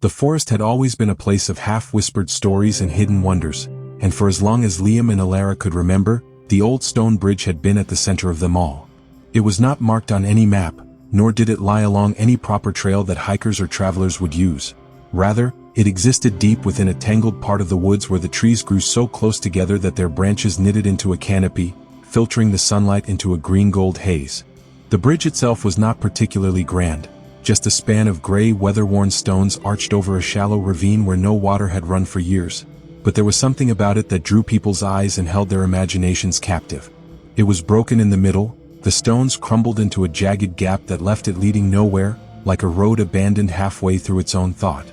The forest had always been a place of half-whispered stories and hidden wonders, and for as long as Liam and Alara could remember, the old stone bridge had been at the center of them all. It was not marked on any map, nor did it lie along any proper trail that hikers or travelers would use. Rather, it existed deep within a tangled part of the woods where the trees grew so close together that their branches knitted into a canopy, filtering the sunlight into a green-gold haze. The bridge itself was not particularly grand, just a span of gray, weather-worn stones arched over a shallow ravine where no water had run for years. But there was something about it that drew people's eyes and held their imaginations captive. It was broken in the middle, the stones crumbled into a jagged gap that left it leading nowhere, like a road abandoned halfway through its own thought.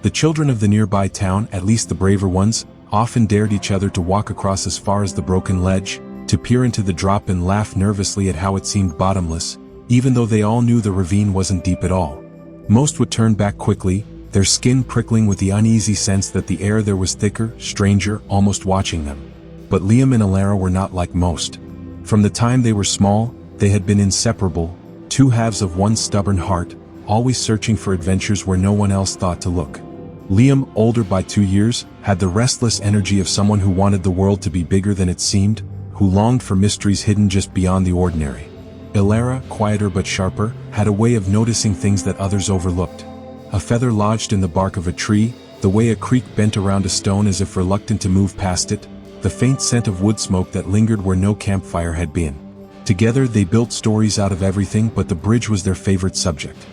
The children of the nearby town, at least the braver ones, often dared each other to walk across as far as the broken ledge, to peer into the drop and laugh nervously at how it seemed bottomless, even though they all knew the ravine wasn't deep at all. Most would turn back quickly, their skin prickling with the uneasy sense that the air there was thicker, stranger, almost watching them. But Liam and Alara were not like most. From the time they were small, they had been inseparable, two halves of one stubborn heart, always searching for adventures where no one else thought to look. Liam, older by 2 years, had the restless energy of someone who wanted the world to be bigger than it seemed, who longed for mysteries hidden just beyond the ordinary. Alara, quieter but sharper, had a way of noticing things that others overlooked. A feather lodged in the bark of a tree, the way a creek bent around a stone as if reluctant to move past it, the faint scent of wood smoke that lingered where no campfire had been. Together they built stories out of everything, but the bridge was their favorite subject.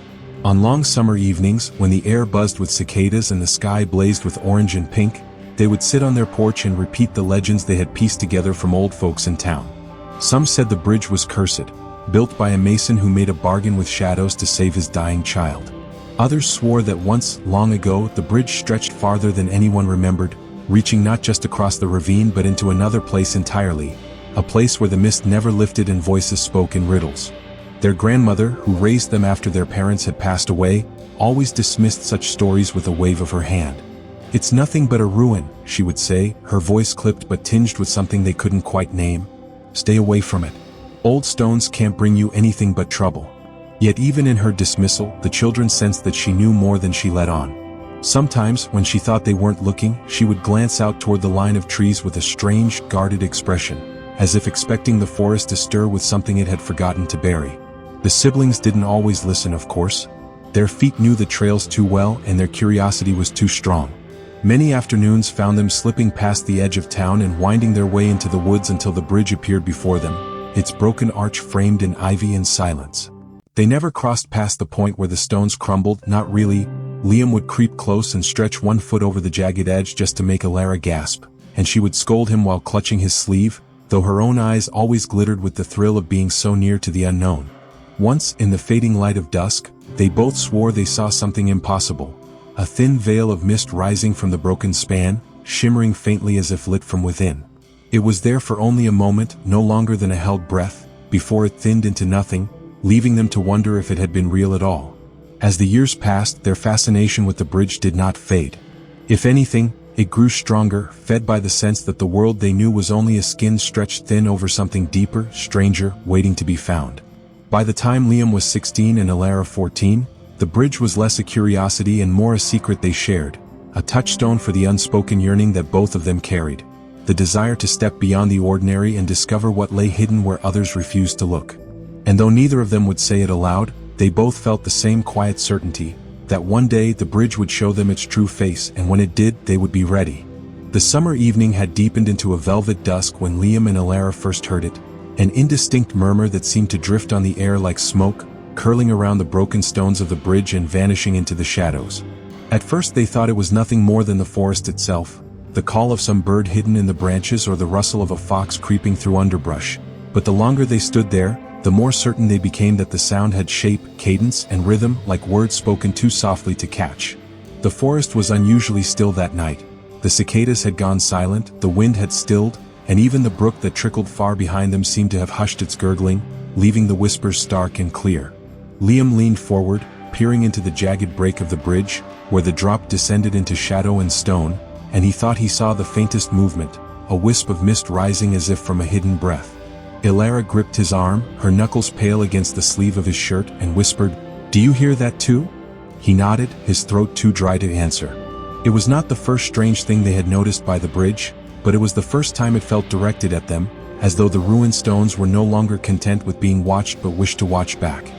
On long summer evenings, when the air buzzed with cicadas and the sky blazed with orange and pink, they would sit on their porch and repeat the legends they had pieced together from old folks in town. Some said the bridge was cursed, built by a mason who made a bargain with shadows to save his dying child. Others swore that once, long ago, the bridge stretched farther than anyone remembered, reaching not just across the ravine but into another place entirely, a place where the mist never lifted and voices spoke in riddles. Their grandmother, who raised them after their parents had passed away, always dismissed such stories with a wave of her hand. "It's nothing but a ruin," she would say, her voice clipped but tinged with something they couldn't quite name. "Stay away from it. Old stones can't bring you anything but trouble." Yet even in her dismissal, the children sensed that she knew more than she let on. Sometimes, when she thought they weren't looking, she would glance out toward the line of trees with a strange, guarded expression, as if expecting the forest to stir with something it had forgotten to bury. The siblings didn't always listen, of course. Their feet knew the trails too well, and their curiosity was too strong. Many afternoons found them slipping past the edge of town and winding their way into the woods until the bridge appeared before them, its broken arch framed in ivy and silence. They never crossed past the point where the stones crumbled, not really. Liam would creep close and stretch one foot over the jagged edge just to make Alara gasp, and she would scold him while clutching his sleeve, though her own eyes always glittered with the thrill of being so near to the unknown. Once, in the fading light of dusk, they both swore they saw something impossible. A thin veil of mist rising from the broken span, shimmering faintly as if lit from within. It was there for only a moment, no longer than a held breath, before it thinned into nothing, leaving them to wonder if it had been real at all. As the years passed, their fascination with the bridge did not fade. If anything, it grew stronger, fed by the sense that the world they knew was only a skin stretched thin over something deeper, stranger, waiting to be found. By the time Liam was 16 and Alara 14, the bridge was less a curiosity and more a secret they shared, a touchstone for the unspoken yearning that both of them carried, the desire to step beyond the ordinary and discover what lay hidden where others refused to look. And though neither of them would say it aloud, they both felt the same quiet certainty, that one day the bridge would show them its true face, and when it did, they would be ready. The summer evening had deepened into a velvet dusk when Liam and Alara first heard it, an indistinct murmur that seemed to drift on the air like smoke, curling around the broken stones of the bridge and vanishing into the shadows. At first they thought it was nothing more than the forest itself, the call of some bird hidden in the branches or the rustle of a fox creeping through underbrush. But the longer they stood there, the more certain they became that the sound had shape, cadence, and rhythm, like words spoken too softly to catch. The forest was unusually still that night. The cicadas had gone silent, the wind had stilled, and even the brook that trickled far behind them seemed to have hushed its gurgling, leaving the whispers stark and clear. Liam leaned forward, peering into the jagged break of the bridge, where the drop descended into shadow and stone, and he thought he saw the faintest movement, a wisp of mist rising as if from a hidden breath. Alara gripped his arm, her knuckles pale against the sleeve of his shirt, and whispered, "Do you hear that too?" He nodded, his throat too dry to answer. It was not the first strange thing they had noticed by the bridge, but it was the first time it felt directed at them, as though the ruined stones were no longer content with being watched but wished to watch back.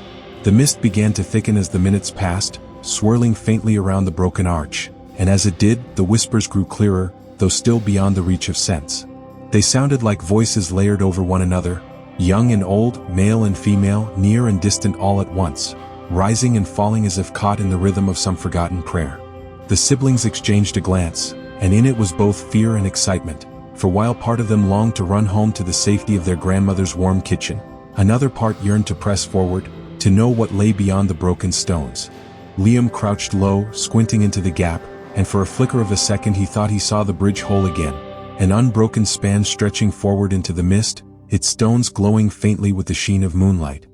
The mist began to thicken as the minutes passed, swirling faintly around the broken arch, and as it did, the whispers grew clearer, though still beyond the reach of sense. They sounded like voices layered over one another, young and old, male and female, near and distant all at once, rising and falling as if caught in the rhythm of some forgotten prayer. The siblings exchanged a glance, and in it was both fear and excitement, for while part of them longed to run home to the safety of their grandmother's warm kitchen, another part yearned to press forward, to know what lay beyond the broken stones. Liam crouched low, squinting into the gap, and for a flicker of a second he thought he saw the bridge hole again, an unbroken span stretching forward into the mist, its stones glowing faintly with the sheen of moonlight.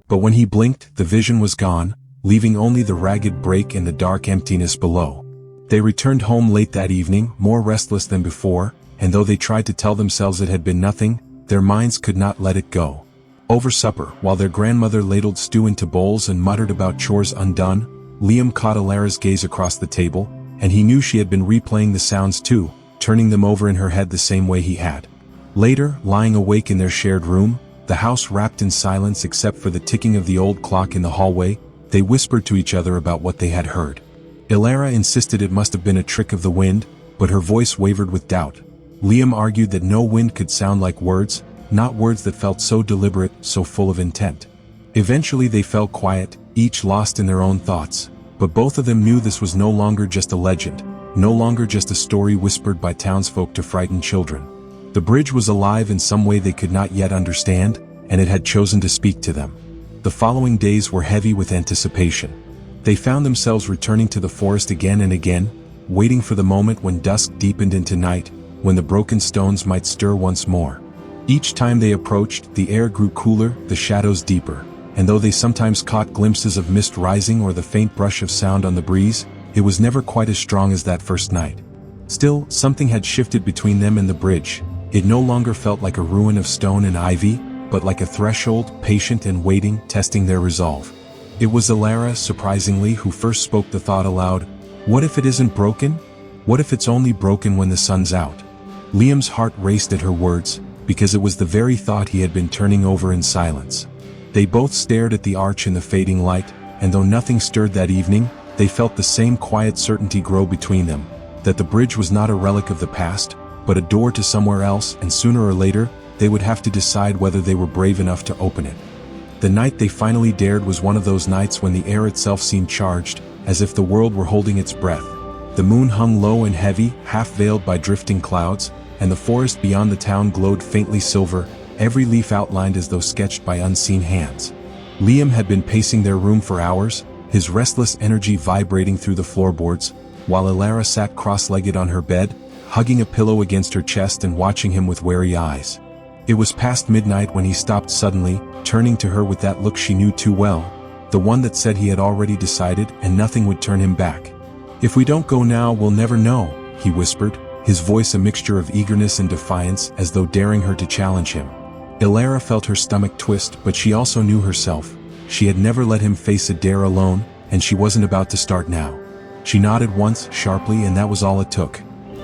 But when he blinked, the vision was gone, leaving only the ragged break and the dark emptiness below. They returned home late that evening, more restless than before, and though they tried to tell themselves it had been nothing, their minds could not let it go. Over supper, while their grandmother ladled stew into bowls and muttered about chores undone, Liam caught Alara's gaze across the table, and he knew she had been replaying the sounds too, turning them over in her head the same way he had. Later, lying awake in their shared room, the house wrapped in silence except for the ticking of the old clock in the hallway, they whispered to each other about what they had heard. Alara insisted it must have been a trick of the wind, but her voice wavered with doubt. Liam argued that no wind could sound like words, not words that felt so deliberate, so full of intent. Eventually they fell quiet, each lost in their own thoughts, but both of them knew this was no longer just a legend, no longer just a story whispered by townsfolk to frighten children. The bridge was alive in some way they could not yet understand, and it had chosen to speak to them. The following days were heavy with anticipation. They found themselves returning to the forest again and again, waiting for the moment when dusk deepened into night, when the broken stones might stir once more. Each time they approached, the air grew cooler, the shadows deeper, and though they sometimes caught glimpses of mist rising or the faint brush of sound on the breeze, it was never quite as strong as that first night. Still, something had shifted between them and the bridge. It no longer felt like a ruin of stone and ivy, but like a threshold, patient and waiting, testing their resolve. It was Alara, surprisingly, who first spoke the thought aloud. What if it isn't broken? What if it's only broken when the sun's out? Liam's heart raced at her words, because it was the very thought he had been turning over in silence. They both stared at the arch in the fading light, and though nothing stirred that evening, they felt the same quiet certainty grow between them, that the bridge was not a relic of the past, but a door to somewhere else, and sooner or later, they would have to decide whether they were brave enough to open it. The night they finally dared was one of those nights when the air itself seemed charged, as if the world were holding its breath. The moon hung low and heavy, half veiled by drifting clouds, and the forest beyond the town glowed faintly silver, every leaf outlined as though sketched by unseen hands. Liam had been pacing their room for hours, his restless energy vibrating through the floorboards, while Alara sat cross-legged on her bed, hugging a pillow against her chest and watching him with wary eyes. It was past midnight when he stopped suddenly, turning to her with that look she knew too well, the one that said he had already decided and nothing would turn him back. "If we don't go now, we'll never know," he whispered, his voice a mixture of eagerness and defiance, as though daring her to challenge him. Alara felt her stomach twist, but she also knew herself. She had never let him face a dare alone, and she wasn't about to start now. She nodded once, sharply, and that was all it took.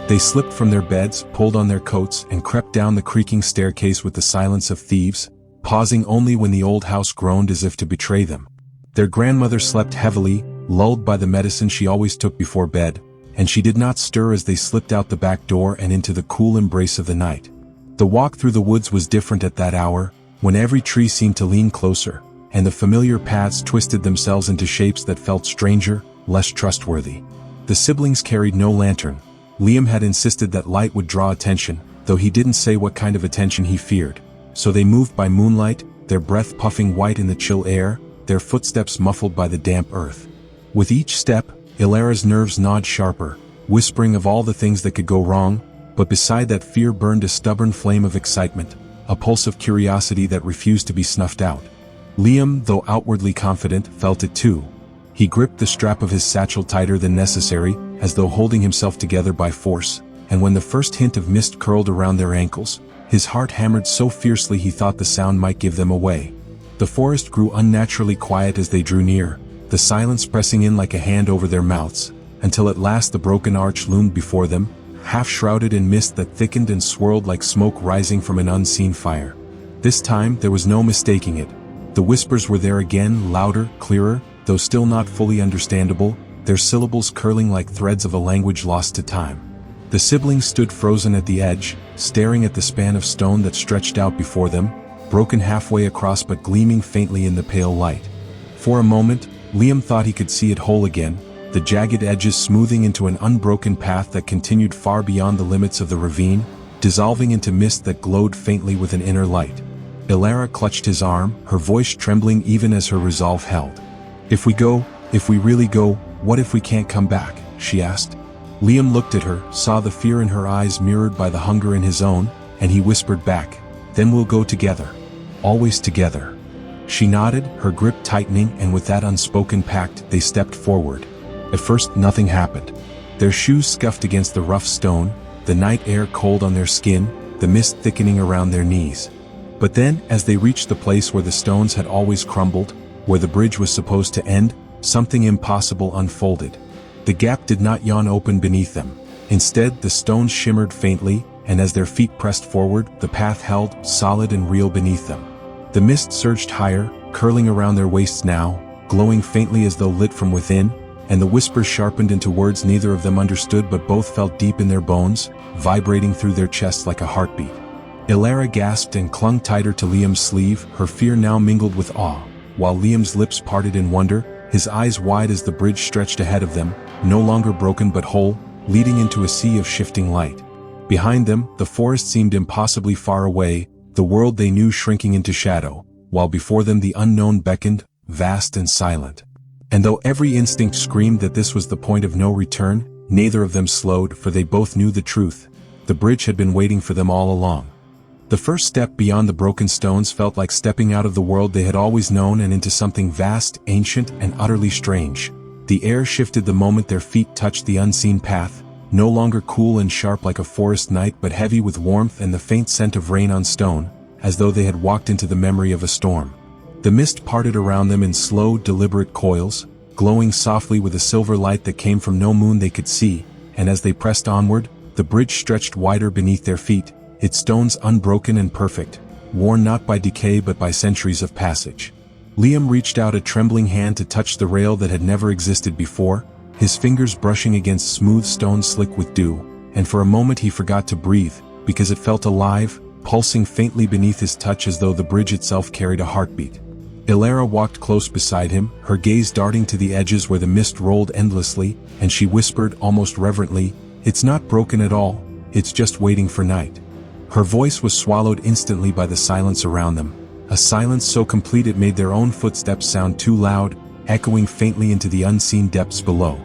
They slipped from their beds, pulled on their coats, and crept down the creaking staircase with the silence of thieves, pausing only when the old house groaned as if to betray them. Their grandmother slept heavily, lulled by the medicine she always took before bed, and she did not stir as they slipped out the back door and into the cool embrace of the night. The walk through the woods was different at that hour, when every tree seemed to lean closer, and the familiar paths twisted themselves into shapes that felt stranger, less trustworthy. The siblings carried no lantern. Liam had insisted that light would draw attention, though he didn't say what kind of attention he feared. So they moved by moonlight, their breath puffing white in the chill air, their footsteps muffled by the damp earth. With each step, Alara's nerves gnawed sharper, whispering of all the things that could go wrong, but beside that fear burned a stubborn flame of excitement, a pulse of curiosity that refused to be snuffed out. Liam, though outwardly confident, felt it too. He gripped the strap of his satchel tighter than necessary, as though holding himself together by force, and when the first hint of mist curled around their ankles, his heart hammered so fiercely he thought the sound might give them away. The forest grew unnaturally quiet as they drew near, the silence pressing in like a hand over their mouths, until at last the broken arch loomed before them, half shrouded in mist that thickened and swirled like smoke rising from an unseen fire. This time there was no mistaking it. The whispers were there again, louder, clearer, though still not fully understandable, their syllables curling like threads of a language lost to time. The siblings stood frozen at the edge, staring at the span of stone that stretched out before them, broken halfway across but gleaming faintly in the pale light. For a moment, Liam thought he could see it whole again, the jagged edges smoothing into an unbroken path that continued far beyond the limits of the ravine, dissolving into mist that glowed faintly with an inner light. Elara clutched his arm, her voice trembling even as her resolve held. If we really go, what if we can't come back?" she asked. Liam looked at her, saw the fear in her eyes mirrored by the hunger in his own, and he whispered back, "Then we'll go together. Always together." She nodded, her grip tightening, and with that unspoken pact, they stepped forward. At first, nothing happened. Their shoes scuffed against the rough stone, the night air cold on their skin, the mist thickening around their knees. But then, as they reached the place where the stones had always crumbled, where the bridge was supposed to end, something impossible unfolded. The gap did not yawn open beneath them. Instead, the stones shimmered faintly, and as their feet pressed forward, the path held, solid and real beneath them. The mist surged higher, curling around their waists now, glowing faintly as though lit from within, and the whispers sharpened into words neither of them understood but both felt deep in their bones, vibrating through their chests like a heartbeat. Elara gasped and clung tighter to Liam's sleeve, her fear now mingled with awe, while Liam's lips parted in wonder, his eyes wide as the bridge stretched ahead of them, no longer broken but whole, leading into a sea of shifting light. Behind them, the forest seemed impossibly far away, the world they knew shrinking into shadow, while before them the unknown beckoned, vast and silent. And though every instinct screamed that this was the point of no return, neither of them slowed, for they both knew the truth. The bridge had been waiting for them all along. The first step beyond the broken stones felt like stepping out of the world they had always known and into something vast, ancient, and utterly strange. The air shifted the moment their feet touched the unseen path, no longer cool and sharp like a forest night but heavy with warmth and the faint scent of rain on stone, as though they had walked into the memory of a storm. The mist parted around them in slow, deliberate coils, glowing softly with a silver light that came from no moon they could see, and as they pressed onward, the bridge stretched wider beneath their feet, its stones unbroken and perfect, worn not by decay but by centuries of passage. Liam reached out a trembling hand to touch the rail that had never existed before, his fingers brushing against smooth stone slick with dew, and for a moment he forgot to breathe, because it felt alive, pulsing faintly beneath his touch as though the bridge itself carried a heartbeat. Elara walked close beside him, her gaze darting to the edges where the mist rolled endlessly, and she whispered almost reverently, "It's not broken at all, it's just waiting for night." Her voice was swallowed instantly by the silence around them, a silence so complete it made their own footsteps sound too loud, echoing faintly into the unseen depths below.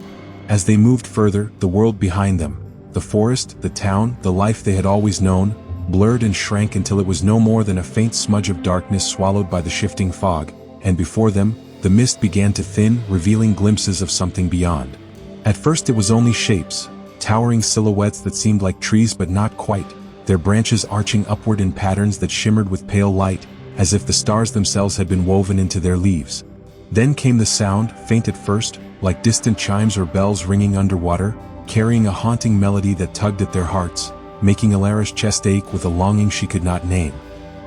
As they moved further, the world behind them, the forest, the town, the life they had always known, blurred and shrank until it was no more than a faint smudge of darkness swallowed by the shifting fog, and before them, the mist began to thin, revealing glimpses of something beyond. At first it was only shapes, towering silhouettes that seemed like trees but not quite, their branches arching upward in patterns that shimmered with pale light, as if the stars themselves had been woven into their leaves. Then came the sound, faint at first, like distant chimes or bells ringing underwater, carrying a haunting melody that tugged at their hearts, making Elara's chest ache with a longing she could not name.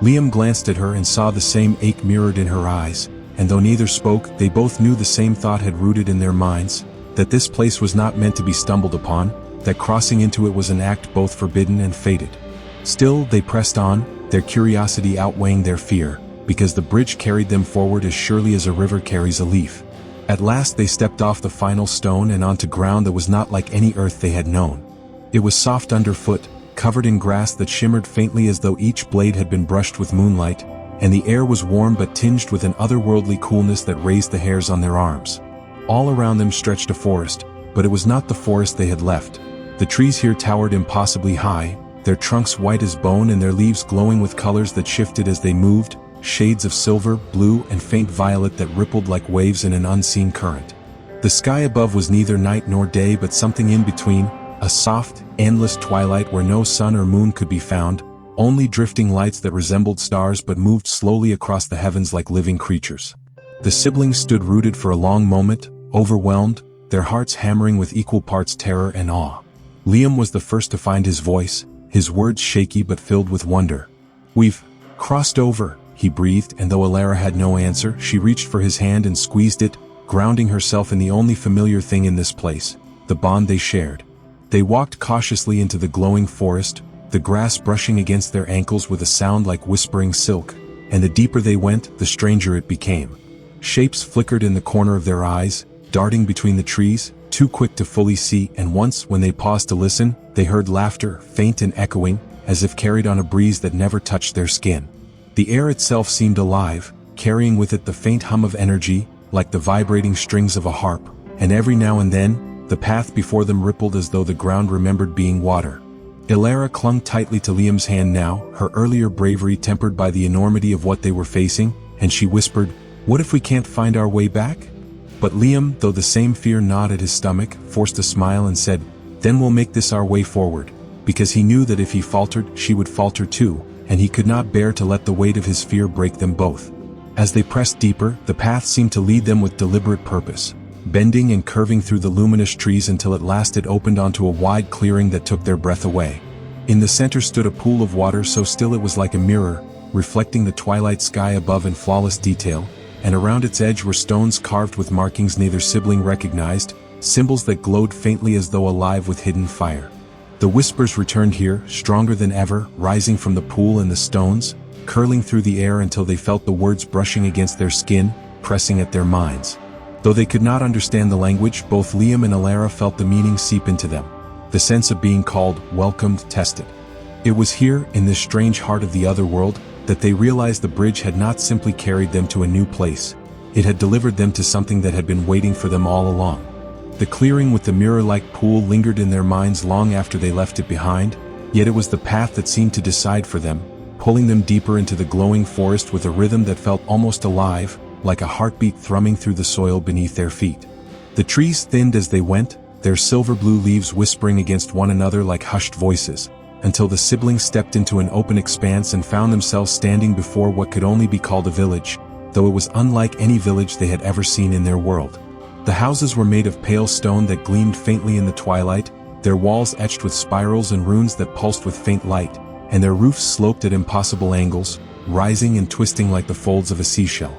Liam glanced at her and saw the same ache mirrored in her eyes, and though neither spoke, they both knew the same thought had rooted in their minds, that this place was not meant to be stumbled upon, that crossing into it was an act both forbidden and fated. Still, they pressed on, their curiosity outweighing their fear, because the bridge carried them forward as surely as a river carries a leaf. At last they stepped off the final stone and onto ground that was not like any earth they had known. It was soft underfoot, covered in grass that shimmered faintly as though each blade had been brushed with moonlight, and the air was warm but tinged with an otherworldly coolness that raised the hairs on their arms. All around them stretched a forest, but it was not the forest they had left. The trees here towered impossibly high, their trunks white as bone and their leaves glowing with colors that shifted as they moved, shades of silver, blue, and faint violet that rippled like waves in an unseen current. The sky above was neither night nor day but something in between, a soft, endless twilight where no sun or moon could be found, only drifting lights that resembled stars but moved slowly across the heavens like living creatures. The siblings stood rooted for a long moment, overwhelmed, their hearts hammering with equal parts terror and awe. Liam was the first to find his voice, his words shaky but filled with wonder. "We've crossed over," he breathed, and though Alara had no answer, she reached for his hand and squeezed it, grounding herself in the only familiar thing in this place, the bond they shared. They walked cautiously into the glowing forest, the grass brushing against their ankles with a sound like whispering silk, and the deeper they went, the stranger it became. Shapes flickered in the corner of their eyes, darting between the trees, too quick to fully see, and once, when they paused to listen, they heard laughter, faint and echoing, as if carried on a breeze that never touched their skin. The air itself seemed alive, carrying with it the faint hum of energy, like the vibrating strings of a harp, and every now and then, the path before them rippled as though the ground remembered being water. Alara clung tightly to Liam's hand now, her earlier bravery tempered by the enormity of what they were facing, and she whispered, "What if we can't find our way back?" But Liam, though the same fear gnawed at his stomach, forced a smile and said, "Then we'll make this our way forward," because he knew that if he faltered, she would falter too, and he could not bear to let the weight of his fear break them both. As they pressed deeper, the path seemed to lead them with deliberate purpose, bending and curving through the luminous trees until at last it opened onto a wide clearing that took their breath away. In the center stood a pool of water so still it was like a mirror, reflecting the twilight sky above in flawless detail, and around its edge were stones carved with markings neither sibling recognized, symbols that glowed faintly as though alive with hidden fire. The whispers returned here, stronger than ever, rising from the pool and the stones, curling through the air until they felt the words brushing against their skin, pressing at their minds. Though they could not understand the language, both Liam and Alara felt the meaning seep into them, the sense of being called, welcomed, tested. It was here, in this strange heart of the other world, that they realized the bridge had not simply carried them to a new place, it had delivered them to something that had been waiting for them all along. The clearing with the mirror-like pool lingered in their minds long after they left it behind, yet it was the path that seemed to decide for them, pulling them deeper into the glowing forest with a rhythm that felt almost alive, like a heartbeat thrumming through the soil beneath their feet. The trees thinned as they went, their silver-blue leaves whispering against one another like hushed voices, until the siblings stepped into an open expanse and found themselves standing before what could only be called a village, though it was unlike any village they had ever seen in their world. The houses were made of pale stone that gleamed faintly in the twilight, their walls etched with spirals and runes that pulsed with faint light, and their roofs sloped at impossible angles, rising and twisting like the folds of a seashell.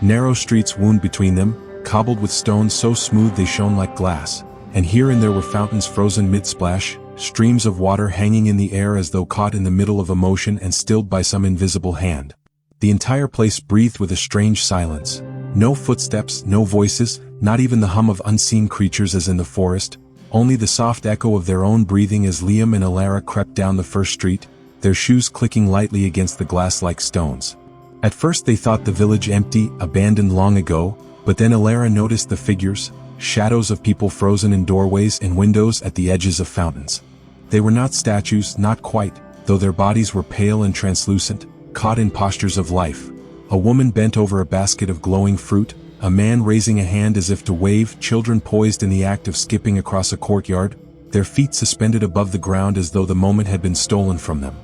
Narrow streets wound between them, cobbled with stones so smooth they shone like glass, and here and there were fountains frozen mid-splash, streams of water hanging in the air as though caught in the middle of a motion and stilled by some invisible hand. The entire place breathed with a strange silence. No footsteps, no voices, not even the hum of unseen creatures as in the forest, only the soft echo of their own breathing as Liam and Alara crept down the first street, their shoes clicking lightly against the glass-like stones. At first they thought the village empty, abandoned long ago, but then Alara noticed the figures, shadows of people frozen in doorways and windows at the edges of fountains. They were not statues, not quite, though their bodies were pale and translucent, caught in postures of life. A woman bent over a basket of glowing fruit, a man raising a hand as if to wave, children poised in the act of skipping across a courtyard, their feet suspended above the ground as though the moment had been stolen from them.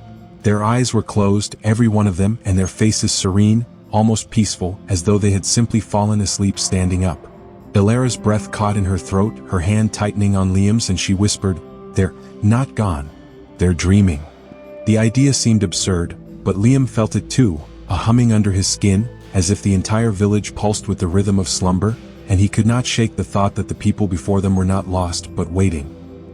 Their eyes were closed, every one of them, and their faces serene, almost peaceful, as though they had simply fallen asleep standing up. Alara's breath caught in her throat, her hand tightening on Liam's, and she whispered, "They're not gone. They're dreaming." The idea seemed absurd, but Liam felt it too, a humming under his skin, as if the entire village pulsed with the rhythm of slumber, and he could not shake the thought that the people before them were not lost but waiting.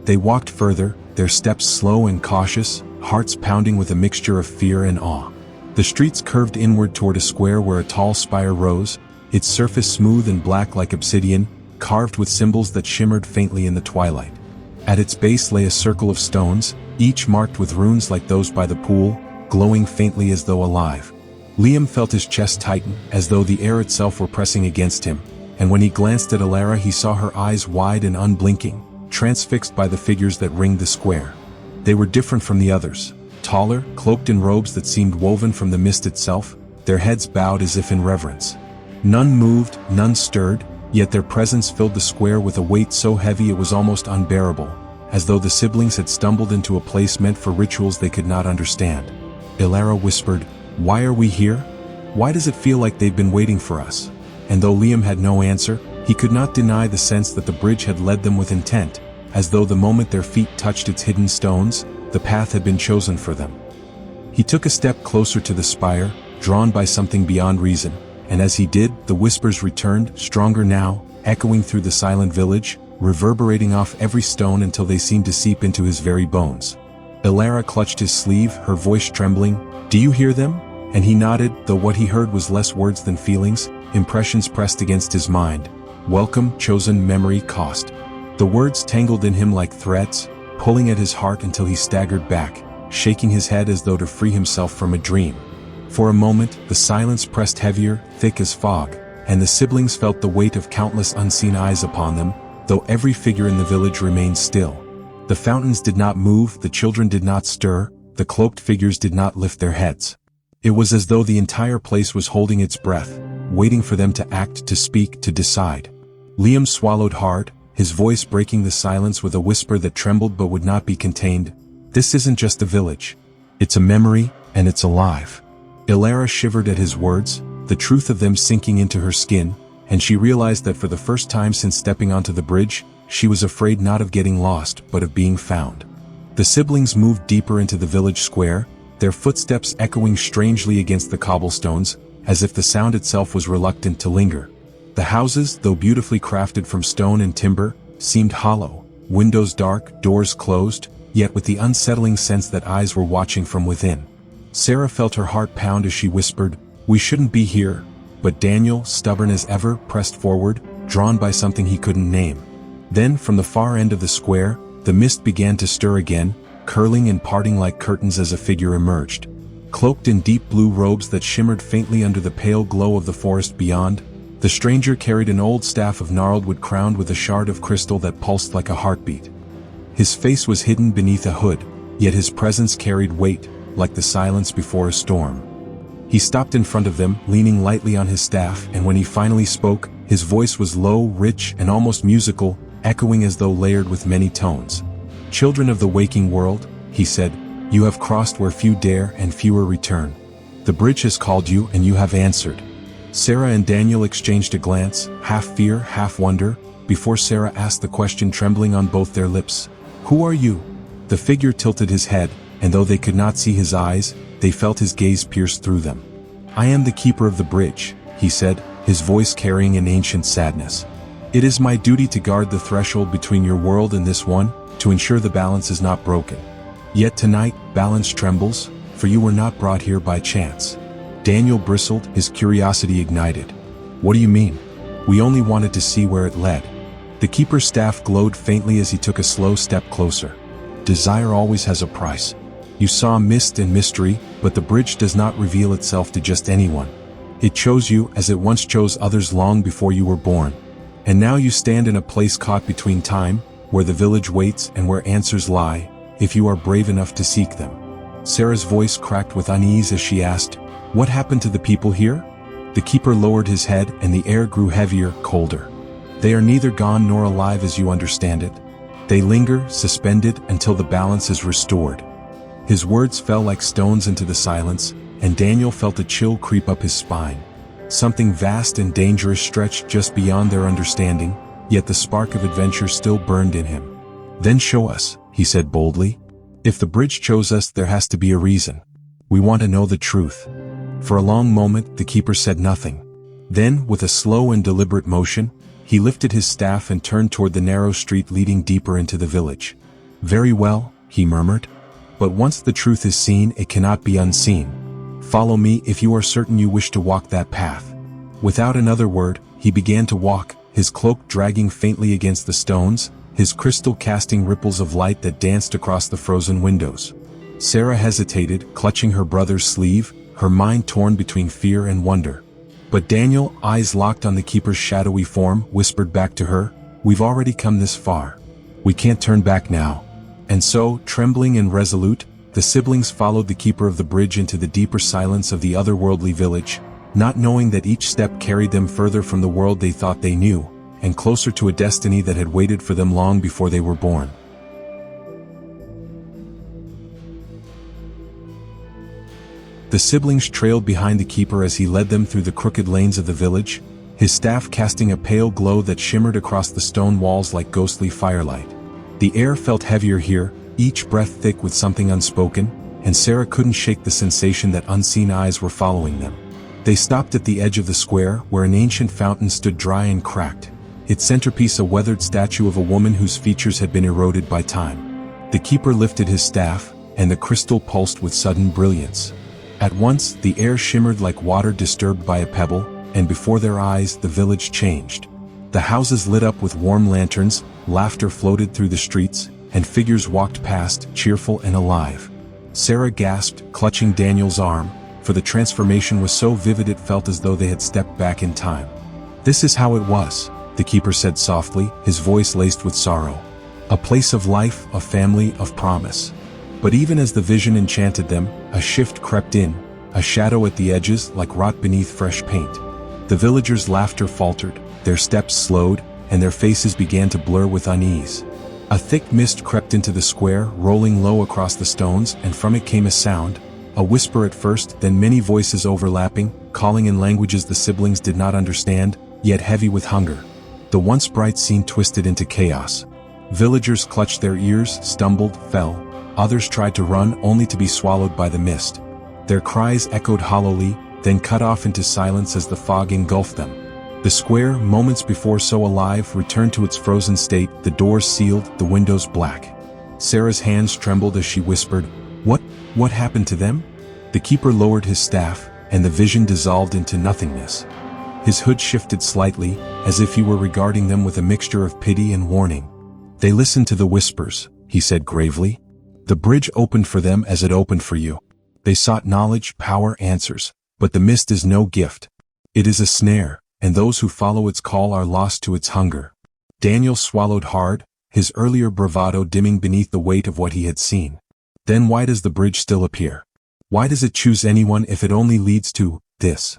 They walked further, their steps slow and cautious, hearts pounding with a mixture of fear and awe. The streets curved inward toward a square where a tall spire rose, its surface smooth and black like obsidian, carved with symbols that shimmered faintly in the twilight. At its base lay a circle of stones, each marked with runes like those by the pool, glowing faintly as though alive. Liam felt his chest tighten, as though the air itself were pressing against him, and when he glanced at Alara he saw her eyes wide and unblinking, transfixed by the figures that ringed the square. They were different from the others, taller, cloaked in robes that seemed woven from the mist itself, their heads bowed as if in reverence. None moved, none stirred, yet their presence filled the square with a weight so heavy it was almost unbearable, as though the siblings had stumbled into a place meant for rituals they could not understand. Alara whispered, "Why are we here? Why does it feel like they've been waiting for us?" and though Liam had no answer, he could not deny the sense that the bridge had led them with intent, as though the moment their feet touched its hidden stones, the path had been chosen for them. He took a step closer to the spire, drawn by something beyond reason, and as he did, the whispers returned, stronger now, echoing through the silent village, reverberating off every stone until they seemed to seep into his very bones. Elara clutched his sleeve, her voice trembling. "Do you hear them?" And he nodded, though what he heard was less words than feelings, impressions pressed against his mind. Welcome, chosen, memory, cost. The words tangled in him like threads, pulling at his heart until he staggered back, shaking his head as though to free himself from a dream. For a moment, the silence pressed heavier, thick as fog, and the siblings felt the weight of countless unseen eyes upon them, though every figure in the village remained still. The fountains did not move, the children did not stir, the cloaked figures did not lift their heads. It was as though the entire place was holding its breath, waiting for them to act, to speak, to decide. Liam swallowed hard, his voice breaking the silence with a whisper that trembled but would not be contained. "This isn't just a village. It's a memory, and it's alive." Elara shivered at his words, the truth of them sinking into her skin, and she realized that for the first time since stepping onto the bridge, she was afraid not of getting lost, but of being found. The siblings moved deeper into the village square, their footsteps echoing strangely against the cobblestones, as if the sound itself was reluctant to linger. The houses, though beautifully crafted from stone and timber, seemed hollow, windows dark, doors closed, yet with the unsettling sense that eyes were watching from within. Sarah felt her heart pound as she whispered, "We shouldn't be here," but Daniel, stubborn as ever, pressed forward, drawn by something he couldn't name. Then, from the far end of the square, the mist began to stir again, curling and parting like curtains as a figure emerged. Cloaked in deep blue robes that shimmered faintly under the pale glow of the forest beyond, the stranger carried an old staff of gnarled wood crowned with a shard of crystal that pulsed like a heartbeat. His face was hidden beneath a hood, yet his presence carried weight, like the silence before a storm. He stopped in front of them, leaning lightly on his staff, and when he finally spoke, his voice was low, rich, and almost musical, echoing as though layered with many tones. "Children of the waking world," he said, "you have crossed where few dare and fewer return. The bridge has called you and you have answered." Sarah and Daniel exchanged a glance, half fear, half wonder, before Sarah asked the question trembling on both their lips. "Who are you?" The figure tilted his head, and though they could not see his eyes, they felt his gaze pierce through them. "I am the keeper of the bridge," he said, his voice carrying an ancient sadness. "It is my duty to guard the threshold between your world and this one, to ensure the balance is not broken. Yet tonight, balance trembles, for you were not brought here by chance." Daniel bristled, his curiosity ignited. "What do you mean?" "We only wanted to see where it led." The keeper's staff glowed faintly as he took a slow step closer. "Desire always has a price. You saw mist and mystery, but the bridge does not reveal itself to just anyone. It chose you as it once chose others long before you were born. And now you stand in a place caught between time, where the village waits and where answers lie, if you are brave enough to seek them." Sarah's voice cracked with unease as she asked, "What happened to the people here?" The keeper lowered his head and the air grew heavier, colder. "They are neither gone nor alive as you understand it. They linger, suspended, until the balance is restored." His words fell like stones into the silence, and Daniel felt a chill creep up his spine. Something vast and dangerous stretched just beyond their understanding, yet the spark of adventure still burned in him. "Then show us," he said boldly. "If the bridge chose us, there has to be a reason. We want to know the truth." For a long moment, the keeper said nothing. Then, with a slow and deliberate motion, he lifted his staff and turned toward the narrow street leading deeper into the village. "Very well," he murmured. "But once the truth is seen, it cannot be unseen. Follow me if you are certain you wish to walk that path." Without another word, he began to walk, his cloak dragging faintly against the stones, his crystal casting ripples of light that danced across the frozen windows. Sarah hesitated, clutching her brother's sleeve, her mind torn between fear and wonder. But Daniel, eyes locked on the keeper's shadowy form, whispered back to her, "We've already come this far. We can't turn back now." And so, trembling and resolute, the siblings followed the keeper of the bridge into the deeper silence of the otherworldly village, not knowing that each step carried them further from the world they thought they knew, and closer to a destiny that had waited for them long before they were born. The siblings trailed behind the keeper as he led them through the crooked lanes of the village, his staff casting a pale glow that shimmered across the stone walls like ghostly firelight. The air felt heavier here, each breath thick with something unspoken, and Sarah couldn't shake the sensation that unseen eyes were following them. They stopped at the edge of the square, where an ancient fountain stood dry and cracked, its centerpiece a weathered statue of a woman whose features had been eroded by time. The keeper lifted his staff, and the crystal pulsed with sudden brilliance. At once, the air shimmered like water disturbed by a pebble, and before their eyes the village changed. The houses lit up with warm lanterns, laughter floated through the streets, and figures walked past, cheerful and alive. Sarah gasped, clutching Daniel's arm, for the transformation was so vivid it felt as though they had stepped back in time. "This is how it was," the keeper said softly, his voice laced with sorrow. "A place of life, of family, of promise." But even as the vision enchanted them, a shift crept in, a shadow at the edges like rot beneath fresh paint. The villagers' laughter faltered, their steps slowed, and their faces began to blur with unease. A thick mist crept into the square, rolling low across the stones, and from it came a sound, a whisper at first, then many voices overlapping, calling in languages the siblings did not understand, yet heavy with hunger. The once bright scene twisted into chaos. Villagers clutched their ears, stumbled, fell. Others tried to run, only to be swallowed by the mist. Their cries echoed hollowly, then cut off into silence as the fog engulfed them. The square, moments before so alive, returned to its frozen state, the doors sealed, the windows black. Sarah's hands trembled as she whispered, What happened to them?" The keeper lowered his staff, and the vision dissolved into nothingness. His hood shifted slightly, as if he were regarding them with a mixture of pity and warning. "They listened to the whispers," he said gravely. "The bridge opened for them as it opened for you. They sought knowledge, power, answers, but the mist is no gift. It is a snare, and those who follow its call are lost to its hunger." Daniel swallowed hard, his earlier bravado dimming beneath the weight of what he had seen. "Then why does the bridge still appear? Why does it choose anyone if it only leads to this?"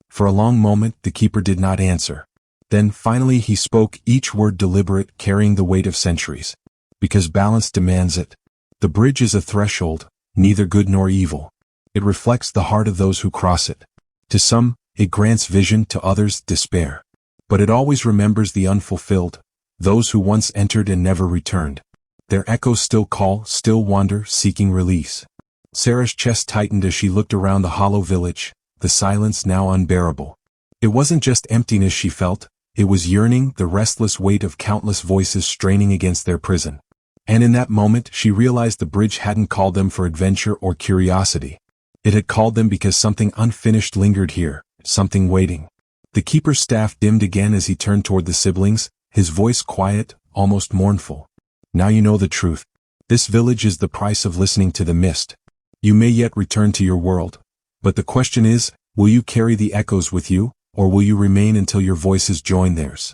For a long moment the keeper did not answer. Then finally he spoke, each word deliberate, carrying the weight of centuries. "Because balance demands it. The bridge is a threshold, neither good nor evil. It reflects the heart of those who cross it. To some, it grants vision, to others, despair. But it always remembers the unfulfilled, those who once entered and never returned. Their echoes still call, still wander, seeking release." Sarah's chest tightened as she looked around the hollow village, the silence now unbearable. It wasn't just emptiness she felt, it was yearning, the restless weight of countless voices straining against their prison. And in that moment she realized the bridge hadn't called them for adventure or curiosity. It had called them because something unfinished lingered here, something waiting. The keeper's staff dimmed again as he turned toward the siblings, his voice quiet, almost mournful. "Now you know the truth. This village is the price of listening to the mist. You may yet return to your world. But the question is, will you carry the echoes with you, or will you remain until your voices join theirs?"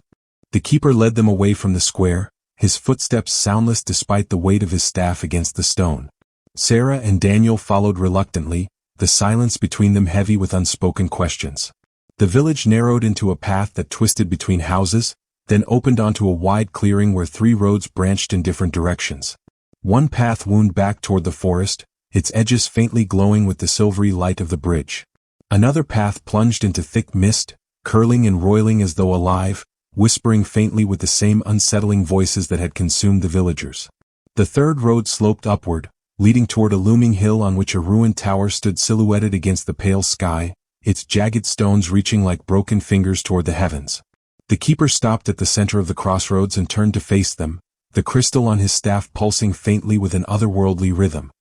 The keeper led them away from the square, his footsteps soundless despite the weight of his staff against the stone. Sarah and Daniel followed reluctantly, the silence between them heavy with unspoken questions. The village narrowed into a path that twisted between houses, then opened onto a wide clearing where 3 roads branched in different directions. One path wound back toward the forest, its edges faintly glowing with the silvery light of the bridge. Another path plunged into thick mist, curling and roiling as though alive, whispering faintly with the same unsettling voices that had consumed the villagers. The third road sloped upward, leading toward a looming hill on which a ruined tower stood silhouetted against the pale sky, its jagged stones reaching like broken fingers toward the heavens. The keeper stopped at the center of the crossroads and turned to face them, the crystal on his staff pulsing faintly with an otherworldly rhythm.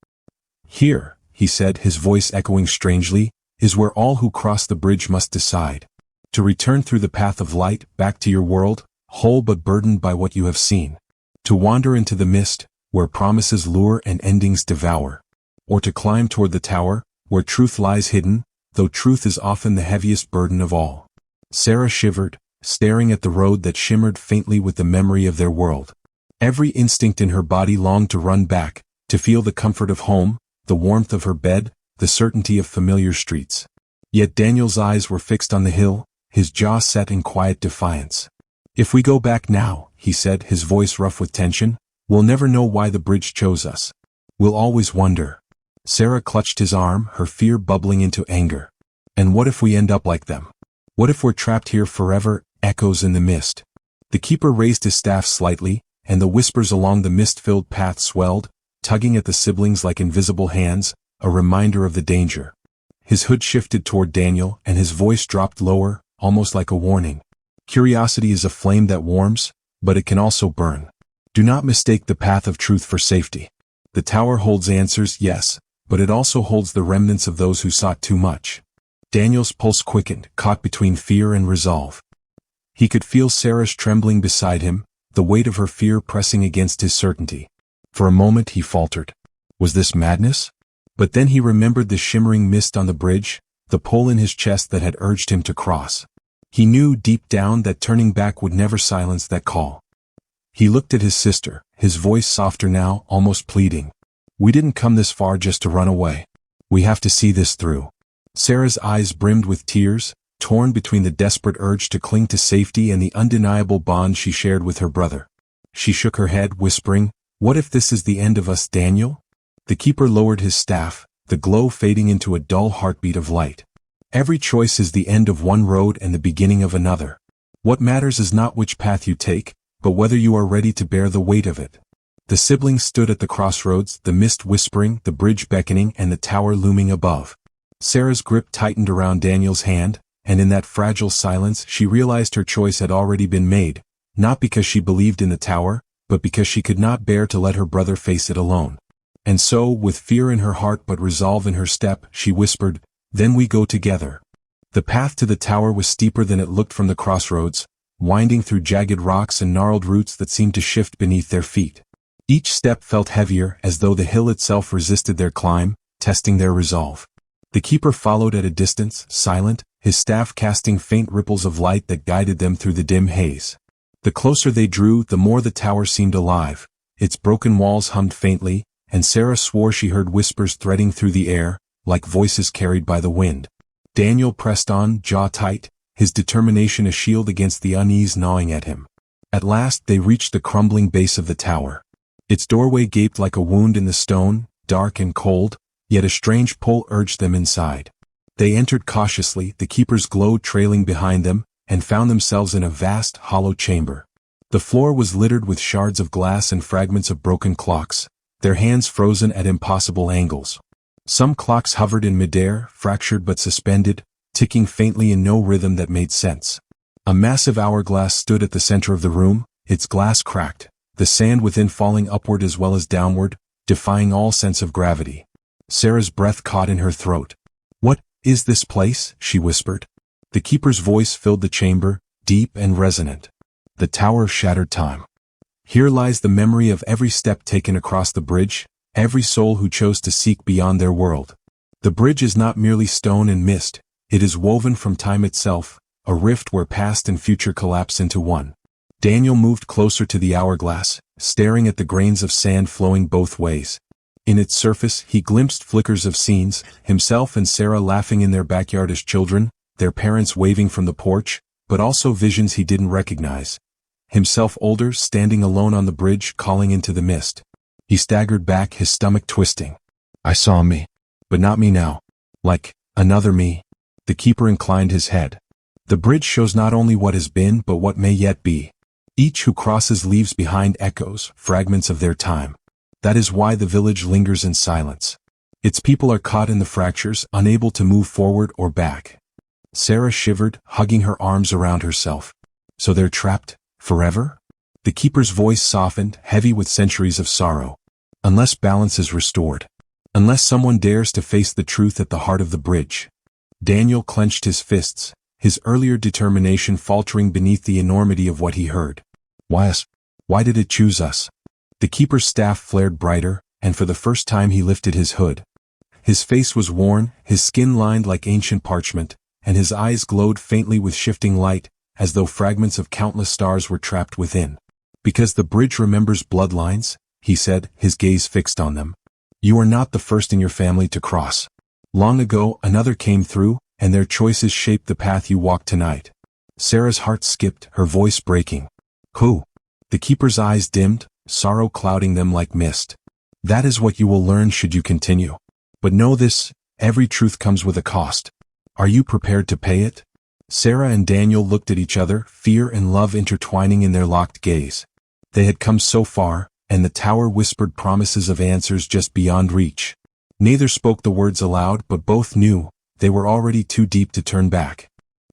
"Here," he said, his voice echoing strangely, "is where all who cross the bridge must decide. To return through the path of light, back to your world, whole but burdened by what you have seen. To wander into the mist, where promises lure and endings devour. Or to climb toward the tower, where truth lies hidden, though truth is often the heaviest burden of all." Sarah shivered, staring at the road that shimmered faintly with the memory of their world. Every instinct in her body longed to run back, to feel the comfort of home, the warmth of her bed, the certainty of familiar streets. Yet Daniel's eyes were fixed on the hill, his jaw set in quiet defiance. "If we go back now," he said, his voice rough with tension, "we'll never know why the bridge chose us. We'll always wonder." Sarah clutched his arm, her fear bubbling into anger. "And what if we end up like them? What if we're trapped here forever? Echoes in the mist. The keeper raised his staff slightly, and the whispers along the mist-filled path swelled, tugging at the siblings like invisible hands, a reminder of the danger. His hood shifted toward Daniel, and his voice dropped lower, almost like a warning. Curiosity is a flame that warms, but it can also burn. Do not mistake the path of truth for safety. The tower holds answers, yes, but it also holds the remnants of those who sought too much. Daniel's pulse quickened, caught between fear and resolve. He could feel Sarah's trembling beside him, the weight of her fear pressing against his certainty. For a moment he faltered. Was this madness? But then he remembered the shimmering mist on the bridge, the pull in his chest that had urged him to cross. He knew deep down that turning back would never silence that call. He looked at his sister, his voice softer now, almost pleading. We didn't come this far just to run away. We have to see this through. Sarah's eyes brimmed with tears, torn between the desperate urge to cling to safety and the undeniable bond she shared with her brother. She shook her head, whispering, "What if this is the end of us, Daniel?" The keeper lowered his staff, the glow fading into a dull heartbeat of light. Every choice is the end of one road and the beginning of another. What matters is not which path you take, but whether you are ready to bear the weight of it. The siblings stood at the crossroads, the mist whispering, the bridge beckoning, and the tower looming above. Sarah's grip tightened around Daniel's hand, and in that fragile silence she realized her choice had already been made, not because she believed in the tower, but because she could not bear to let her brother face it alone. And so, with fear in her heart but resolve in her step, she whispered, "Then we go together." The path to the tower was steeper than it looked from the crossroads, winding through jagged rocks and gnarled roots that seemed to shift beneath their feet. Each step felt heavier, as though the hill itself resisted their climb, testing their resolve. The keeper followed at a distance, silent, his staff casting faint ripples of light that guided them through the dim haze. The closer they drew, the more the tower seemed alive. Its broken walls hummed faintly, and Sarah swore she heard whispers threading through the air, like voices carried by the wind. Daniel pressed on, jaw tight, his determination a shield against the unease gnawing at him. At last they reached the crumbling base of the tower. Its doorway gaped like a wound in the stone, dark and cold, yet a strange pull urged them inside. They entered cautiously, the keeper's glow trailing behind them, and found themselves in a vast, hollow chamber. The floor was littered with shards of glass and fragments of broken clocks, their hands frozen at impossible angles. Some clocks hovered in midair, fractured but suspended, ticking faintly in no rhythm that made sense. A massive hourglass stood at the center of the room, its glass cracked, the sand within falling upward as well as downward, defying all sense of gravity. Sarah's breath caught in her throat. "What is this place?" she whispered. The keeper's voice filled the chamber, deep and resonant. "The Tower of Shattered Time. Here lies the memory of every step taken across the bridge, every soul who chose to seek beyond their world. The bridge is not merely stone and mist, it is woven from time itself, a rift where past and future collapse into one." Daniel moved closer to the hourglass, staring at the grains of sand flowing both ways. In its surface he glimpsed flickers of scenes, himself and Sarah laughing in their backyard as children, their parents waving from the porch, but also visions he didn't recognize. Himself older, standing alone on the bridge, calling into the mist. He staggered back, his stomach twisting. "I saw me. But not me now. Like, another me." The keeper inclined his head. "The bridge shows not only what has been, but what may yet be. Each who crosses leaves behind echoes, fragments of their time. That is why the village lingers in silence. Its people are caught in the fractures, unable to move forward or back." Sarah shivered, hugging her arms around herself. "So they're trapped, forever?" The keeper's voice softened, heavy with centuries of sorrow. "Unless balance is restored. Unless someone dares to face the truth at the heart of the bridge." Daniel clenched his fists, his earlier determination faltering beneath the enormity of what he heard. "Why us? Why did it choose us?" The keeper's staff flared brighter, and for the first time he lifted his hood. His face was worn, his skin lined like ancient parchment, and his eyes glowed faintly with shifting light, as though fragments of countless stars were trapped within. "Because the bridge remembers bloodlines," he said, his gaze fixed on them. "You are not the first in your family to cross. Long ago, another came through, and their choices shaped the path you walk tonight." Sarah's heart skipped, her voice breaking. "Who?" The keeper's eyes dimmed, sorrow clouding them like mist. "That is what you will learn should you continue. But know this, every truth comes with a cost. Are you prepared to pay it?" Sarah and Daniel looked at each other, fear and love intertwining in their locked gaze. They had come so far, and the tower whispered promises of answers just beyond reach. Neither spoke the words aloud, but both knew they were already too deep to turn back.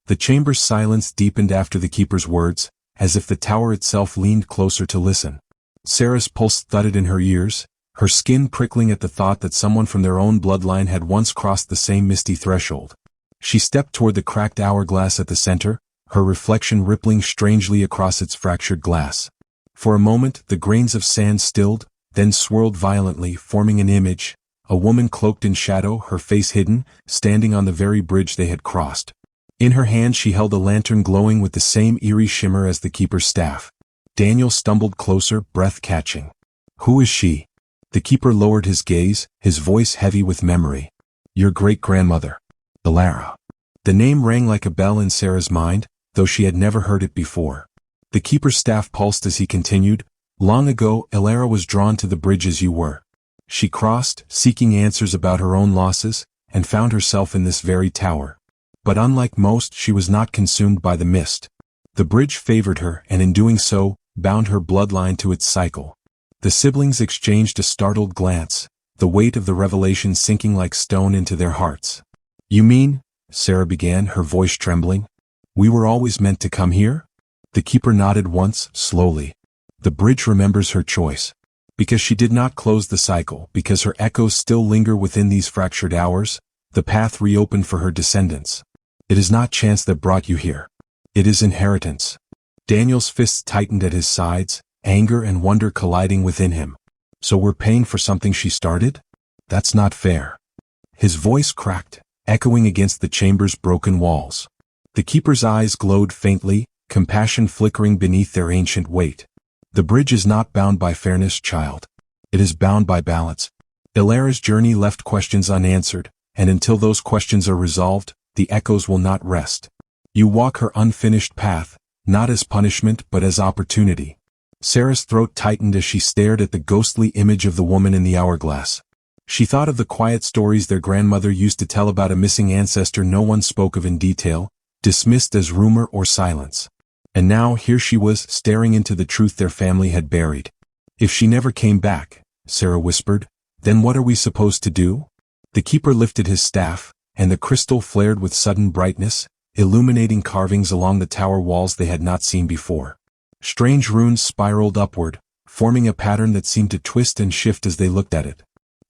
The chamber's silence deepened after the keeper's words, as if the tower itself leaned closer to listen. Sarah's pulse thudded in her ears, her skin prickling at the thought that someone from their own bloodline had once crossed the same misty threshold. She stepped toward the cracked hourglass at the center, her reflection rippling strangely across its fractured glass. For a moment, the grains of sand stilled, then swirled violently, forming an image, a woman cloaked in shadow, her face hidden, standing on the very bridge they had crossed. In her hand she held a lantern glowing with the same eerie shimmer as the keeper's staff. Daniel stumbled closer, breath catching. "Who is she?" The keeper lowered his gaze, his voice heavy with memory. "Your great-grandmother, Elara." The name rang like a bell in Sarah's mind, though she had never heard it before. The keeper's staff pulsed as he continued, "Long ago, Elara was drawn to the bridge as you were. She crossed, seeking answers about her own losses, and found herself in this very tower. But unlike most, she was not consumed by the mist. The bridge favored her, and in doing so, bound her bloodline to its cycle." The siblings exchanged a startled glance, the weight of the revelation sinking like stone into their hearts. "You mean," Sarah began, her voice trembling, "we were always meant to come here?" The keeper nodded once, slowly. "The bridge remembers her choice. Because she did not close the cycle, because her echoes still linger within these fractured hours, the path reopened for her descendants. It is not chance that brought you here. It is inheritance." Daniel's fists tightened at his sides, anger and wonder colliding within him. "So we're paying for something she started? That's not fair." His voice cracked, echoing against the chamber's broken walls. The keeper's eyes glowed faintly, compassion flickering beneath their ancient weight. "The bridge is not bound by fairness, child. It is bound by balance." Elara's journey left questions unanswered, and until those questions are resolved, the echoes will not rest. You walk her unfinished path, not as punishment but as opportunity. Sarah's throat tightened as she stared at the ghostly image of the woman in the hourglass. She thought of the quiet stories their grandmother used to tell about a missing ancestor no one spoke of in detail, dismissed as rumor or silence. And now here she was, staring into the truth their family had buried. "If she never came back," Sarah whispered, "then what are we supposed to do?" The keeper lifted his staff, and the crystal flared with sudden brightness, illuminating carvings along the tower walls they had not seen before. Strange runes spiraled upward, forming a pattern that seemed to twist and shift as they looked at it.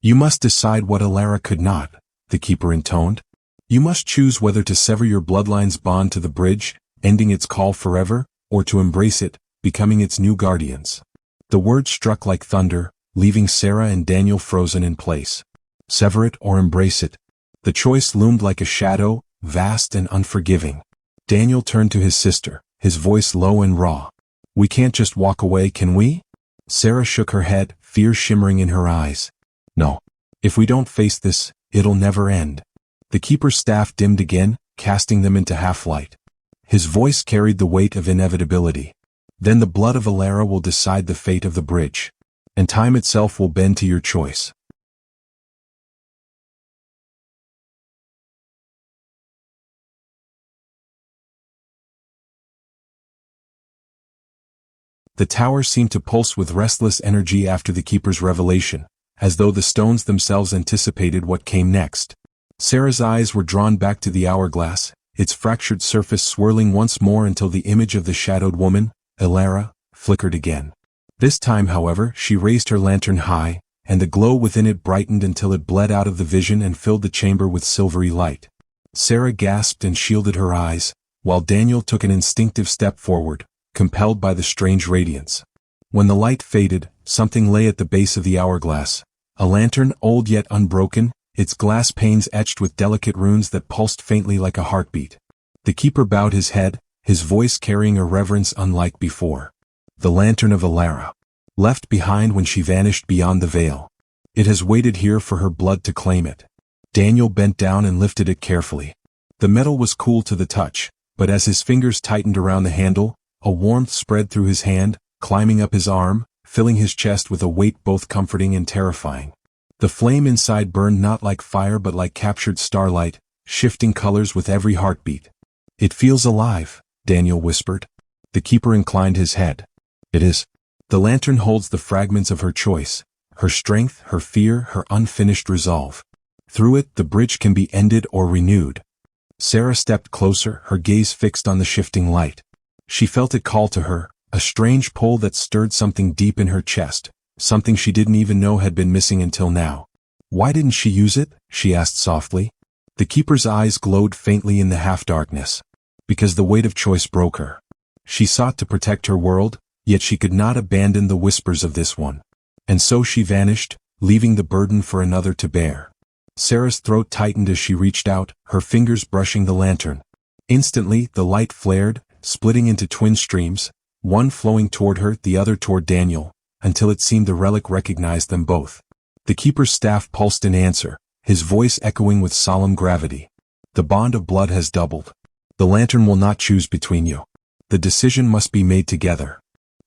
"You must decide what Elara could not," the keeper intoned. "You must choose whether to sever your bloodline's bond to the bridge, ending its call forever, or to embrace it, becoming its new guardians." The words struck like thunder, leaving Sarah and Daniel frozen in place. Sever it or embrace it. The choice loomed like a shadow, vast and unforgiving. Daniel turned to his sister, his voice low and raw. "We can't just walk away, can we?" Sarah shook her head, fear shimmering in her eyes. "No. If we don't face this, it'll never end." The keeper's staff dimmed again, casting them into half-light. His voice carried the weight of inevitability. "Then the blood of Elara will decide the fate of the bridge. And time itself will bend to your choice." The tower seemed to pulse with restless energy after the keeper's revelation, as though the stones themselves anticipated what came next. Sarah's eyes were drawn back to the hourglass, its fractured surface swirling once more until the image of the shadowed woman, Elara, flickered again. This time, however, she raised her lantern high, and the glow within it brightened until it bled out of the vision and filled the chamber with silvery light. Sarah gasped and shielded her eyes, while Daniel took an instinctive step forward, compelled by the strange radiance. When the light faded, something lay at the base of the hourglass, a lantern old yet unbroken, its glass panes etched with delicate runes that pulsed faintly like a heartbeat. The keeper bowed his head, his voice carrying a reverence unlike before. "The lantern of Elara, left behind when she vanished beyond the veil. It has waited here for her blood to claim it." Daniel bent down and lifted it carefully. The metal was cool to the touch, but as his fingers tightened around the handle, a warmth spread through his hand, climbing up his arm, filling his chest with a weight both comforting and terrifying. The flame inside burned not like fire but like captured starlight, shifting colors with every heartbeat. "It feels alive," Daniel whispered. The keeper inclined his head. "It is." The lantern holds the fragments of her choice, her strength, her fear, her unfinished resolve. Through it, the bridge can be ended or renewed. Sarah stepped closer, her gaze fixed on the shifting light. She felt it call to her, a strange pull that stirred something deep in her chest, something she didn't even know had been missing until now. "Why didn't she use it?" she asked softly. The keeper's eyes glowed faintly in the half-darkness. "Because the weight of choice broke her. She sought to protect her world, yet she could not abandon the whispers of this one. And so she vanished, leaving the burden for another to bear." Sarah's throat tightened as she reached out, her fingers brushing the lantern. Instantly, the light flared, splitting into twin streams, one flowing toward her, the other toward Daniel, until it seemed the relic recognized them both. The keeper's staff pulsed in answer, his voice echoing with solemn gravity. "The bond of blood has doubled. The lantern will not choose between you. The decision must be made together."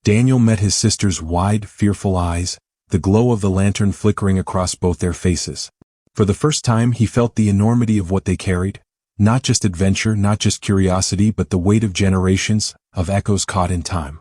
Daniel met his sister's wide, fearful eyes, the glow of the lantern flickering across both their faces. For the first time he felt the enormity of what they carried, not just adventure, not just curiosity, but the weight of generations, of echoes caught in time.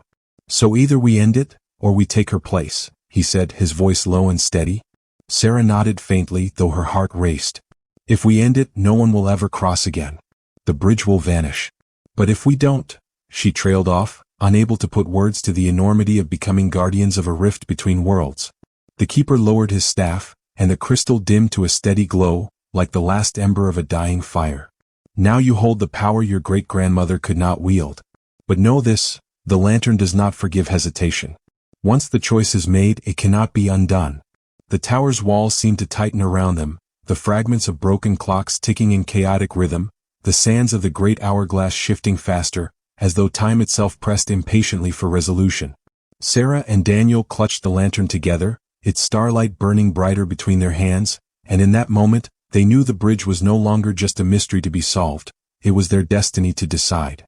"So either we end it, or we take her place," he said, his voice low and steady. Sarah nodded faintly, though her heart raced. "If we end it, no one will ever cross again. The bridge will vanish. But if we don't," she trailed off, unable to put words to the enormity of becoming guardians of a rift between worlds. The keeper lowered his staff, and the crystal dimmed to a steady glow, like the last ember of a dying fire. "Now you hold the power your great-grandmother could not wield. But know this, the lantern does not forgive hesitation. Once the choice is made, it cannot be undone." The tower's walls seemed to tighten around them, the fragments of broken clocks ticking in chaotic rhythm, the sands of the great hourglass shifting faster, as though time itself pressed impatiently for resolution. Sarah and Daniel clutched the lantern together, its starlight burning brighter between their hands, and in that moment, they knew the bridge was no longer just a mystery to be solved, it was their destiny to decide.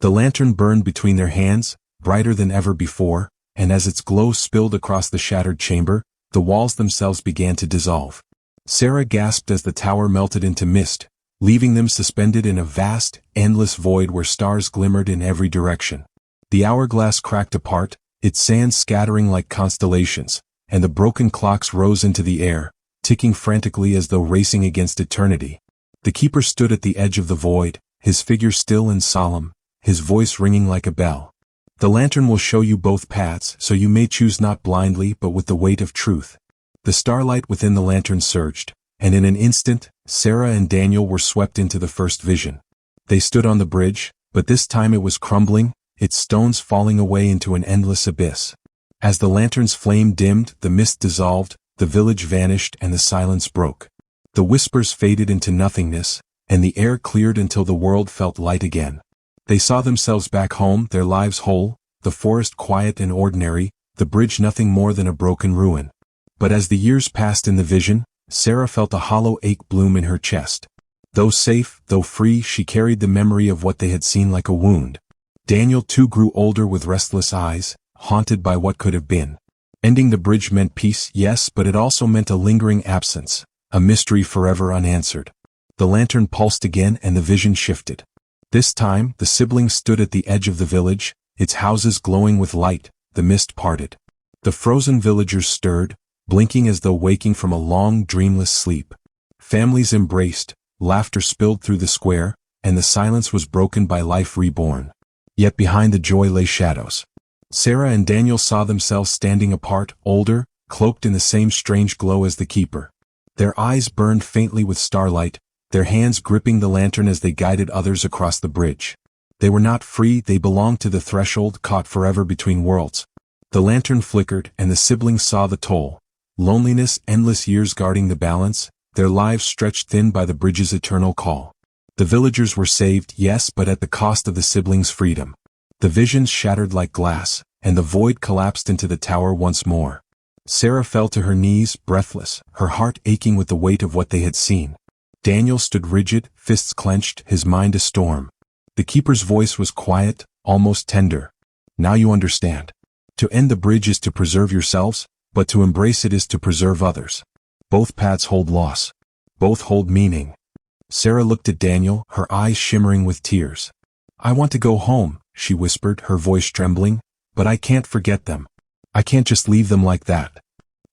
The lantern burned between their hands, brighter than ever before, and as its glow spilled across the shattered chamber, the walls themselves began to dissolve. Sarah gasped as the tower melted into mist, leaving them suspended in a vast, endless void where stars glimmered in every direction. The hourglass cracked apart, its sands scattering like constellations, and the broken clocks rose into the air, ticking frantically as though racing against eternity. The keeper stood at the edge of the void, his figure still and solemn, his voice ringing like a bell. "The lantern will show you both paths, so you may choose not blindly but with the weight of truth." The starlight within the lantern surged, and in an instant, Sarah and Daniel were swept into the first vision. They stood on the bridge, but this time it was crumbling, its stones falling away into an endless abyss. As the lantern's flame dimmed, the mist dissolved, the village vanished, and the silence broke. The whispers faded into nothingness, and the air cleared until the world felt light again. They saw themselves back home, their lives whole, the forest quiet and ordinary, the bridge nothing more than a broken ruin. But as the years passed in the vision, Sarah felt a hollow ache bloom in her chest. Though safe, though free, she carried the memory of what they had seen like a wound. Daniel too grew older with restless eyes, haunted by what could have been. Ending the bridge meant peace, yes, but it also meant a lingering absence, a mystery forever unanswered. The lantern pulsed again and the vision shifted. This time, the siblings stood at the edge of the village, its houses glowing with light, the mist parted. The frozen villagers stirred, blinking as though waking from a long, dreamless sleep. Families embraced, laughter spilled through the square, and the silence was broken by life reborn. Yet behind the joy lay shadows. Sarah and Daniel saw themselves standing apart, older, cloaked in the same strange glow as the keeper. Their eyes burned faintly with starlight, their hands gripping the lantern as they guided others across the bridge. They were not free, they belonged to the threshold, caught forever between worlds. The lantern flickered, and the siblings saw the toll. Loneliness, endless years guarding the balance, their lives stretched thin by the bridge's eternal call. The villagers were saved, yes, but at the cost of the siblings' freedom. The visions shattered like glass, and the void collapsed into the tower once more. Sarah fell to her knees, breathless, her heart aching with the weight of what they had seen. Daniel stood rigid, fists clenched, his mind a storm. The keeper's voice was quiet, almost tender. "Now you understand. To end the bridge is to preserve yourselves, but to embrace it is to preserve others. Both paths hold loss. Both hold meaning." Sarah looked at Daniel, her eyes shimmering with tears. "I want to go home," she whispered, her voice trembling, "but I can't forget them. I can't just leave them like that."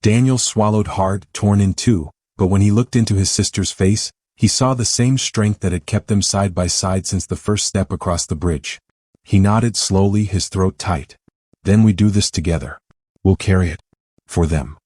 Daniel swallowed hard, torn in two, but when he looked into his sister's face, he saw the same strength that had kept them side by side since the first step across the bridge. He nodded slowly, his throat tight. "Then we do this together. We'll carry it. For them."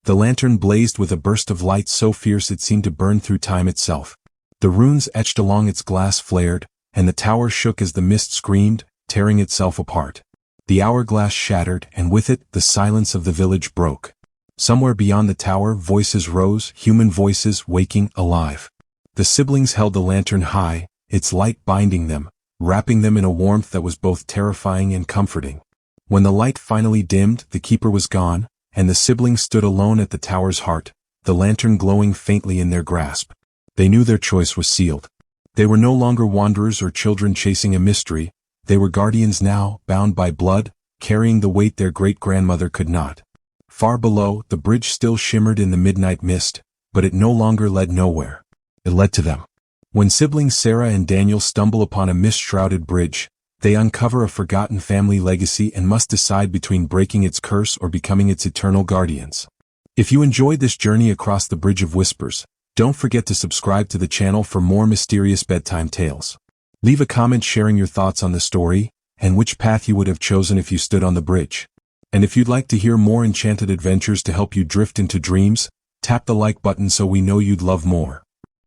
The lantern blazed with a burst of light so fierce it seemed to burn through time itself. The runes etched along its glass flared, and the tower shook as the mist screamed, tearing itself apart. The hourglass shattered, and with it, the silence of the village broke. Somewhere beyond the tower, voices rose, human voices, waking, alive. The siblings held the lantern high, its light binding them, wrapping them in a warmth that was both terrifying and comforting. When the light finally dimmed, the keeper was gone, and the siblings stood alone at the tower's heart, the lantern glowing faintly in their grasp. They knew their choice was sealed. They were no longer wanderers or children chasing a mystery. They were guardians now, bound by blood, carrying the weight their great-grandmother could not. Far below, the bridge still shimmered in the midnight mist, but it no longer led nowhere. It led to them. When siblings Sarah and Daniel stumble upon a mist-shrouded bridge, they uncover a forgotten family legacy and must decide between breaking its curse or becoming its eternal guardians. If you enjoyed this journey across the Bridge of Whispers, don't forget to subscribe to the channel for more mysterious bedtime tales. Leave a comment sharing your thoughts on the story, and which path you would have chosen if you stood on the bridge. And if you'd like to hear more enchanted adventures to help you drift into dreams, tap the like button so we know you'd love more.